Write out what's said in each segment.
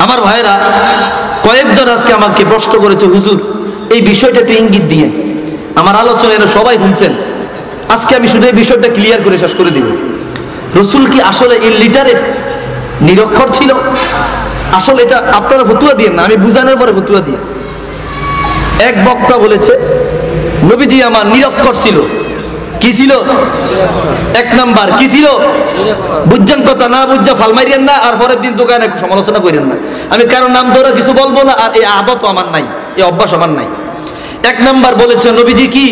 আমার ভাইরা কয়েকজন আজকে আমাকে প্রশ্ন করেছে, হুজুর এই বিষয়টা একটু ইঙ্গিত দিয়ে। আমার আলোচনা এরা সবাই শুনছেন, আজকে আমি শুধু এই বিষয়টা ক্লিয়ার করে শেষ করে দিব। রসুল কি আসলে ইলিটারেট, নিরক্ষর ছিল? আসলে এটা আপনারা ফতুয়া দিয়ে না, আমি বুঝানোর পরে ফতুয়া দিয়ে। এক বক্তা বলেছে নবীজি আমার নিরক্ষর ছিল। কি ছিল? এক নাম্বার কি ছিল? বুঝছেন কথা, না বুঝা ফাল মারিয়েন না, আর পরের দিন দোকানে সমালোচনা করেন না। আমি কারো নাম ধরে কিছু বলবো না, আর এই আদত আমার নাই, এই অভ্যাস আমার নাই। এক নাম্বার বলেছে নবীজি কি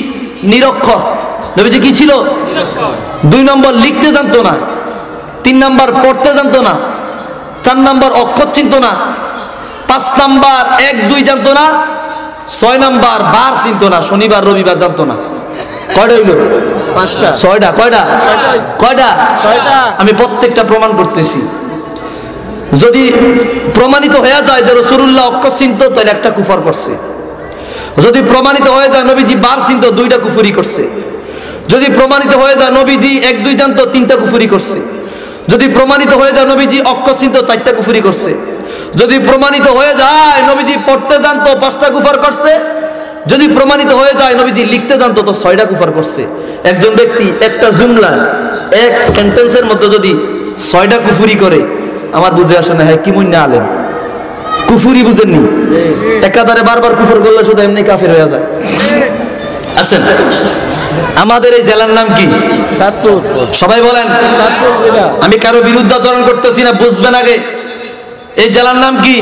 নিরক্ষর। নবীজি কি ছিল? দুই নম্বর লিখতে জানতো না, তিন নাম্বার পড়তে জানতো না, চার নাম্বার অক্ষর চিনতো না, পাঁচ নাম্বার 1 2 জানতো না, 6 নাম্বার বার চিনতো না, শনিবার রবিবার জানতো না। কয়টা হইল? 5টা। 6টা। কয়টা? 6টা। আমি প্রত্যেকটা প্রমাণ করতেছি। যদি প্রমাণিত হয়ে যায় যে রাসূলুল্লাহ অক্ষর চিনতো, তাহলে একটা কুফর করছে। যদি প্রমাণিত হয়ে যায় নবীজি বার চিনতো, 2টা কুফরি করছে। যদি প্রমাণিত হয়ে যায় নবীজি 1 2 জানতো, 3টা কুফরি করছে। যদি প্রমাণিত হয়ে যায় নবীজি অক্ষর চিনতো, 4টা কুফরি করছে। যদি প্রমাণিত হয়ে যায় নবীজি পড়তে জানতো, 5টা কুফর করছে। যদি প্রমাণিত হয়ে যায় নবীজি লিখতে জানতো, তো 6টা কুফর করছে। একজন ব্যক্তি একটা জুমলা, এক সেন্টেন্সের মধ্যে যদি 6টা কুফরি করে, আমার বুঝে আসে না, হ্যাঁ কি মুন্না আলেম, কুফরি বুঝেননি? একাধারে বারবার কুফর করলে শুধু এমনি কাফের হয়ে যায়। আসেন, আমাদের এই জেলার নাম কি? সবাই বলেন। আমি কারো বিরুদ্ধাচরণ করতেছি না, বুঝবেন আগে। এই জেলার নাম কি?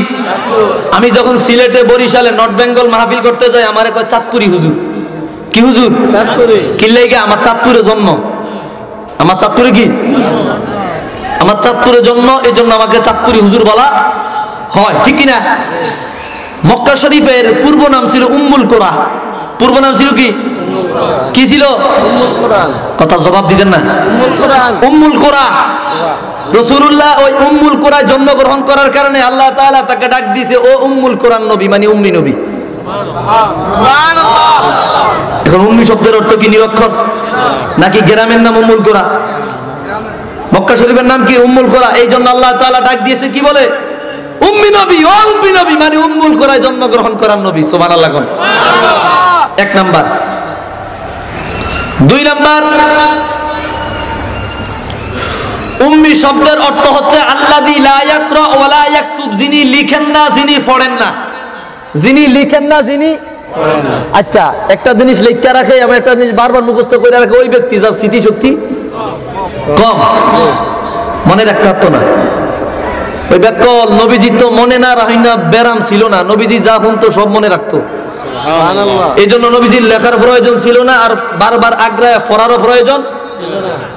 আমি যখন সিলেটে বরিশালে নর্থ বেঙ্গল মাহফিল করতে যাই, আমার একটা চাঁদপুরি হুজুর। কি হুজুর? কিল্লাই গে আমার চাঁদপুরে জন্ম। আমার চাঁদপুরে কি? আমার চাঁদপুরে জন্ম, এই জন্য আমাকে চাঁদপুরি হুজুর বলা হয়, ঠিক কিনা? মক্কা শরীফের পূর্ব নাম ছিল উম্মুল কোরা। পূর্ব নাম ছিল কি? কি ছিল? কথা জবাব দিতেন না। উম্মুল কোরা। রাসূলুল্লাহ ওই উম্মুল কোরায় জন্মগ্রহণ করার কারণে আল্লাহ তাআলা তাকে ডাক দিয়েছে ও উম্মুল কোরআন নবী, মানে উম্মি নবী। সুবহানাল্লাহ। এখন উম্মি শব্দের অর্থ কি নিরক্ষর? নাকি গ্রামের নাম উম্মুল কোরা? মক্কা শরীফের নাম কি? উম্মুল কোরা। এই জন্য আল্লাহ তাআলা ডাক দিয়েছে কি বলে? উম্মি নবী। ও উম্মি নবী মানে উম্মুল কোরায় জন্মগ্রহণ করার নবী। সুবহানাল্লাহ। এক নাম্বার। দুই নাম্বার, উম্মি শব্দের অর্থ হচ্ছে আল্লাযী লা ইয়াকরা ওয়া লা ইয়াকতুব, যিনি লিখেন না, যিনি পড়েন না। যিনি লিখেন না, যিনি পড়েন না। আচ্ছা, একটা জিনিস লিখে রাখে এবং একটা জিনিস বারবার মুখস্থ করে রাখে ওই ব্যক্তি যার স্মৃতি শক্তি কম, মনে রাখতে পারতো না। ওই ব্যাকল নবীজি তো মনে না রাহিনা ব্যারাম ছিল না, নবীজি যা শুনতো সব মনে রাখতো। সুবহানাল্লাহ। এই জন্য নবীজির লেখার প্রয়োজন ছিল না, আর বারবার আগ্রায় পড়ারও প্রয়োজন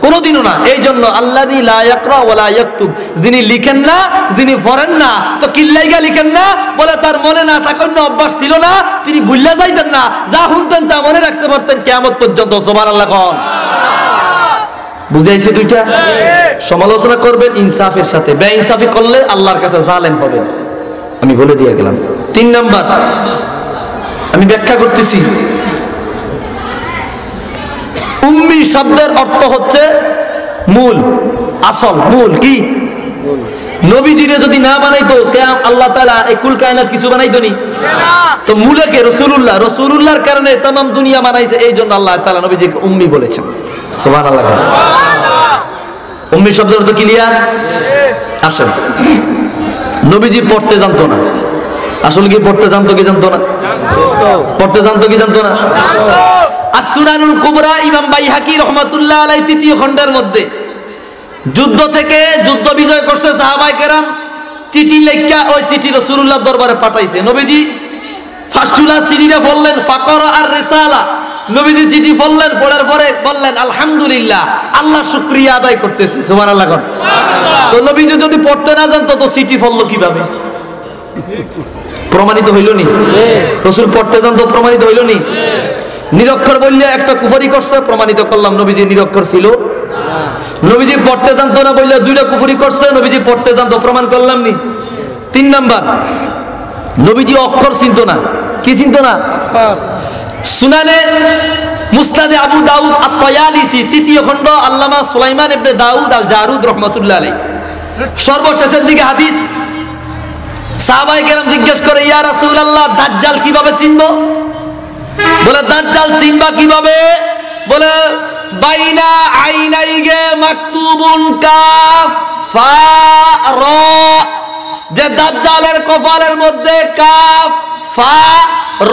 কোনোদিনও না। এই জন্য আল্লাযী লা ইয়াকরা ওয়া লা ইয়াকতুব, যিনি লিখেন না, যিনি পড়েন না। তো কিল্লাইগা লিখেন না বলে তার মনে না থাকার অভ্যাস ছিল না, তিনি ভুলে যাইতেন না, যা শুনতেন তা মনে রাখতে পারতেন কিয়ামত পর্যন্ত। সুবহানাল্লাহ। কোন বুঝাইছে? দুইটা। সমালোচনা করবেন ইনসাফের সাথে, বেইনসাফি করলে আল্লাহর কাছে জালেম হবেন, আমি বলে দিয়ে গেলাম। 3 নাম্বার আমি ব্যাখ্যা করতেছি। উম্মি শব্দের অর্থ হচ্ছে মূল, আসল, মূল। কি? নবীজিরে যদি না বানাইতো আল্লাহ তাআলা এই কুল কায়নাত কিছু বানাইতো নি? তো মূলে কে? রাসূলুল্লাহ। রাসূলুল্লাহর কারণে तमाम দুনিয়া বানাইছে, এই জন্য আল্লাহ তাআলা নবীজিকে উম্মি বলেছেন। সুবহানাল্লাহ। উম্মি শব্দের অর্থ ক্লিয়ার? আসেন, নবীজি পড়তে জানতো না। আসলে কি পড়তে জানতো কি জানতো না? পড়তে জানতো কি জানতো না? as-সুনানুল কুবরা ইমাম বাইহাকি রাহমাতুল্লাহ আলাইহি 3য় খণ্ডের মধ্যে যুদ্ধ থেকে যুদ্ধ বিজয় করছে সাহাবায়ে কেরাম, চিঠি লেখা ওই চিঠি রাসূলুল্লাহর দরবারে পাঠাইছে। নবীজি ফাস্টুলা চিঠিটা পড়লেন, ফাকরা আর রিসালা। নবীজি চিঠি পড়লেন, পড়ার পরে বললেন আলহামদুলিল্লাহ, আল্লাহ শুকরিয়া আদায় করতেছি। সুবহানাল্লাহ। তো নবীজি যদি পড়তে না জানতো তো চিঠি পড়লো কিভাবে? প্রমাণিত হইল নি? রাসূল পড়তে জানতো, প্রমাণিত হইল নি? নিরক্ষর বললে একটা কুফরি করছে, প্রমাণিত করলাম নবীজি নিরক্ষর ছিল। নবীজি পড়তে জানতো না বললে 2টা কুফরি করছে, নবীজি পড়তে জানতো, প্রমাণ করলাম নি? 3 নাম্বার, নবীজি অক্ষর চিনতো না। কি চিনতো না? সুনানে মুসনাদে আবু দাউদ আত-তায়ালিসি 3য় খণ্ড, আল্লামা সুলাইমান ইবনে দাউদ আল জারুদ রাহমাতুল্লাহ আলাইহি, সর্বশেষের দিকে হাদিস সাহাবায়ে কেরাম জিজ্ঞেস করে, ইয়া রাসূলুল্লাহ, দাজ্জাল কিভাবে চিনবো? বলে দাজ্জাল চিনবা কিভাবে? বলে বাইনা আইনাইগে মাকতুবুন কাফ ফা রা, যে দাজ্জালের কপালের মধ্যে কাফ ফা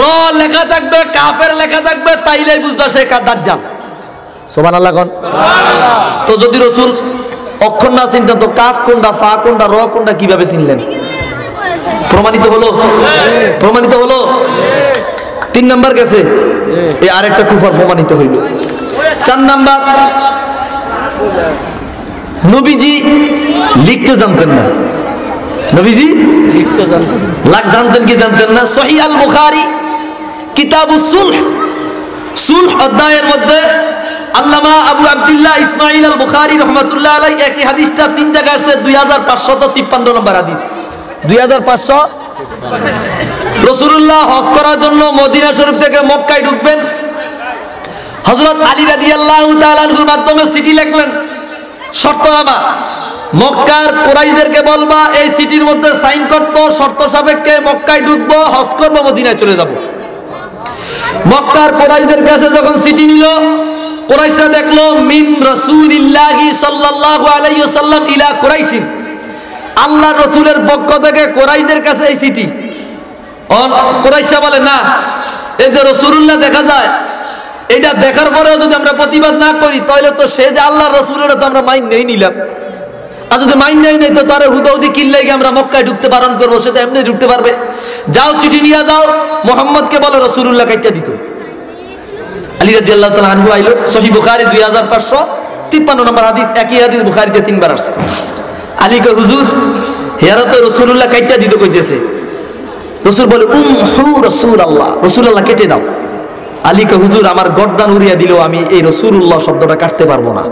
রা লেখা থাকবে, কাফের লেখা থাকবে, তাইলেই বুঝবা সে দাজ্জাল। সুবহানাল্লাহ কোন। তো যদি রাসূল অক্ষর না চিনতেন তো কাফ কোনটা, ফা কোনটা, র কোনটা কিভাবে চিনলেন? প্রমাণিত হলো? প্রমাণিত হলো। 3 নাম্বার গেছে, এই আরেকটা কুফর প্রমাণিত হইল। 4 নাম্বার, নবীজি লিখতে জানতেন না। নবীজি লিখতে জানতেন কি জানতেন না? সহিহ আল বুখারী কিতাবুস সুলহ, সুলহ অধ্যায়ের মধ্যে আল্লামা আবু আব্দুল্লাহ ইসমাইল আল বুখারী রাহমাতুল্লাহ আলাইহি একই হাদিসটা 3 জায়গায় আছে। 2553 নম্বর হাদিস। 2500 রাসূলুল্লাহ হজ করার জন্য মদিনা শরীফ থেকে মক্কায় ঢুকবেন। হযরত আলী রাদিয়াল্লাহু তাআলা আনহুর মাধ্যমে চিঠি লিখলেন, শর্তনামা, মক্কার কুরাইশদেরকে বলবা এই চিঠির মধ্যে সাইন করতে, শর্ত সাপেক্ষে মক্কায় ঢুকবো, হজ করব, মদিনায় চলে যাব। মক্কার কুরাইশদের কাছে যখন চিঠি নিল, কুরাইশরা দেখলো মিন রাসূলিল্লাহি সাল্লাল্লাহু আলাইহি ওয়াসাল্লাম ইলা কুরাইশিন, আল্লাহর রাসূলের পক্ষ থেকে কুরাইশদের কাছে এই চিঠি। কুরাইশরা বলে না, এই যে রাসূলুল্লাহ দেখা যায়, এটা দেখার পরেও যদি আমরা প্রতিবাদ না করি তাহলে তো সে যে আল্লাহর রাসূলের তো আমরা মাইন নেই নিলাম, আর যদি মাইন নেই তো তারে হুদাউদি কিল্লাই গিয়ে আমরা মক্কায় ঢুকতে বারণ করবো, সেটা এমনি ঢুকতে পারবে। যাও চিঠি নিয়ে যাও, মুহাম্মদকে বলো রাসূলুল্লাহ কাইটা দিত। আলী রাদিয়াল্লাহু তাআলা আনহু আইলো, সহিহ বুখারী 2553 নম্বর হাদিস, একই হাদিস বুখারীতে 3 বার আসছে। আলী কয়, হুজুর হেরা তো রাসূলুল্লাহ কাইটা দিত কইতেছে। রাসূল বলে হু রাসূলুল্লাহ, রাসূলুল্লাহ কেটে দাও। আলী কয়, হুজুর আমার গর্দান উড়িয়ে দিলেও আমি এই রাসূলুল্লাহ শব্দটা কাটতে পারবো না।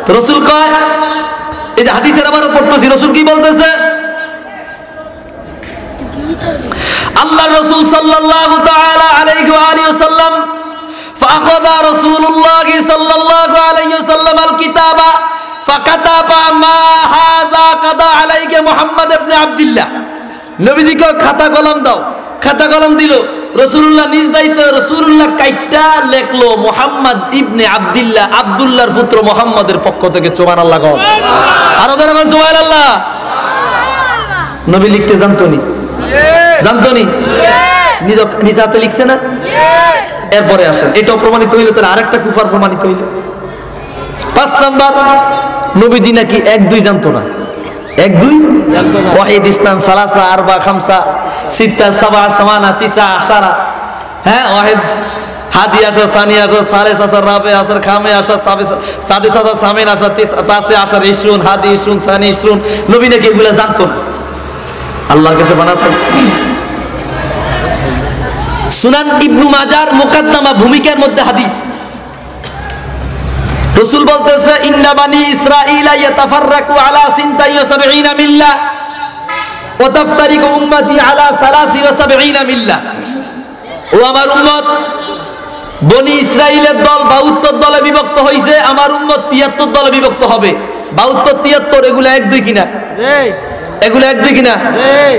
তো রাসূল কয়, এই যে হাদিসের আবারও পড়তেছি, রাসূল কি বলতেছে? আল্লাহর রাসূল সাল্লাল্লাহু তাআলা আলাইহি ওয়া আলিহি ওয়াসাল্লাম ফাখাযা রাসূলুল্লাহ সাল্লাল্লাহু আলাইহি ওয়াসাল্লাম আল কিতাবা ফাকাতাবা মা হাযা কাদা আলাইহি মুহাম্মদ ইবনে আব্দুল্লাহ। নবীজিকে খাতা কলম দাও, খাতা কলম দিল। রাসূলুল্লাহ নিজ দায়িত্বে রাসূলুল্লাহ কাইটা লেখলো মুহাম্মদ ইবনে আব্দুল্লাহ, আব্দুল্লাহর পুত্র মুহাম্মদের পক্ষ থেকে। সুবহানাল্লাহ কোন। আর ওদের বলেন সুবহানাল্লাহ। নবী লিখতে জানতো নি? জানতো নি? নিজ হাতে লিখছে না? এরপরে আসেন, এটাও প্রমাণিত হইল, তার আরেকটা কুফর প্রমাণিত হইল। 5 নাম্বার, নবীজি নাকি 1-2 জানতো না। 1-2 জানতো না। ওয়াহিদ ইসনান সালাসা আরবা খামসা সিত্তা সাবা সামানা তিসা আশারা, হ্যাঁ ওয়াহিদ হাদি আসা, সানি আসা, সালেস আসা, রাবে আসা, খামে আসা, সাদিস আসা, সামিন আসা, তাসে আসা, ইশরুন, হাদি ইশরুন, সানি ইশরুন। নবী নাকি এগুলা জানতো না, আল্লাহর কাছে বানাছেন। সুনান ইবনু মাজার মুকাদ্দামা ভূমিকার মধ্যে হাদিস, রাসূল বলতেছে ইন্না বানি ইসরাঈলা ইয়াতাফাররাকু আলা 72 মিল্লাহ ওয়া তাফতারিকু উম্মতি আলা 73 মিল্লাহ। ও আমার উম্মত, বনি ইসরাইলের দল 72 দলে বিভক্ত হইছে, আমার উম্মত 73 দলে বিভক্ত হবে। 72 73 এগুলা 1-2 কিনা? এগুলা 1-2 কিনা?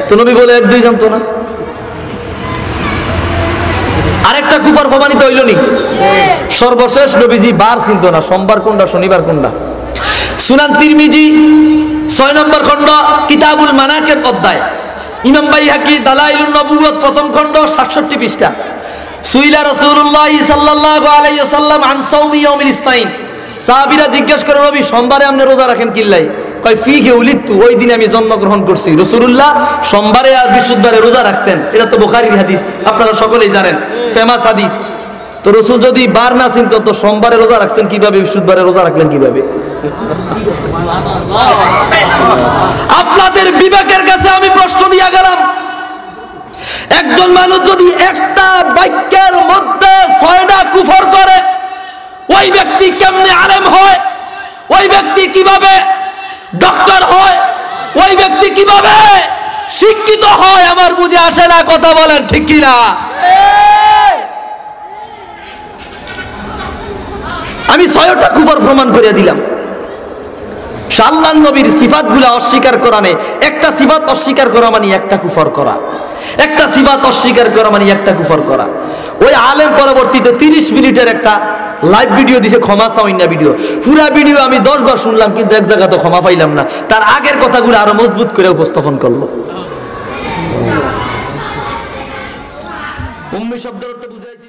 তো নবী বলে 1-2 জানতো না। আরেকটা কুফর প্রমাণিত হইল নি? সর্বশেষ নবীজি বার চিনত না, সোমবার কোনটা শনিবার কোনটা। সুনান তিরমিজি 6 নম্বর খণ্ড কিতাবুল মানাকিব অধ্যায়, ইমাম বাইহাকি দালাইলুন নবুওয়াত প্রথম খণ্ড 67 পৃষ্ঠা। সুইলা রাসূলুল্লাহ সাল্লাল্লাহু আলাইহি ওয়াসাল্লাম আন সাওমি ইয়াউমিল ইসনাইন, সাহাবীরা জিজ্ঞেস করে নবী সোমবারে আপনি রোজা রাখেন কিল্লাই? কয় ফিহি উলিদতু, ওই দিন আমি জন্মগ্রহণ করছি। রাসূলুল্লাহ সোমবারে আর বৃহস্পতিবারে রোজা রাখতেন, এটা তো বুখারীর হাদিস, আপনারা সকলেই জানেন, ফেমাস হাদিস। তো রাসূল যদি বার না চিনতো তো সোমবারে রোজা রাখছেন কিভাবে, বৃহস্পতিবারে রোজা রাখলেন কিভাবে? আপনাদের বিবেকের কাছে আমি প্রশ্ন দিয়ে গেলাম, একজন মানুষ যদি একটা বাক্যের মধ্যে 6টা কুফর করে, ওই ব্যক্তি কেমনে আলেম হয়? ওই ব্যক্তি কিভাবে ডক্টর হয়? ওই ব্যক্তি কিভাবে শিক্ষিত হয়? আমার বুঝে আসে না, কথা বলেন ঠিক কিনা? আমি 6টা কুফর প্রমাণ করে দিলাম। আল্লাহর নবীর সিফাতগুলো অস্বীকার করা নেই। একটা সিফাত অস্বীকার করা মানে একটা কুফর করা, একটা সিফাত অস্বীকার করা মানে একটা কুফর করা। ওই আলেম পরবর্তীতে 30 মিনিটের একটা লাইভ ভিডিও দিছে, ক্ষমা চাওয়াইনা ভিডিও। পুরা ভিডিও আমি 10 বার শুনলাম, কিন্তু এক জায়গা তো ক্ষমা পাইলাম না। তার আগের কথাগুলো আরো মজবুত করে উপস্থাপন করলো। উম্মি শব্দের অর্থ বুঝাইছি।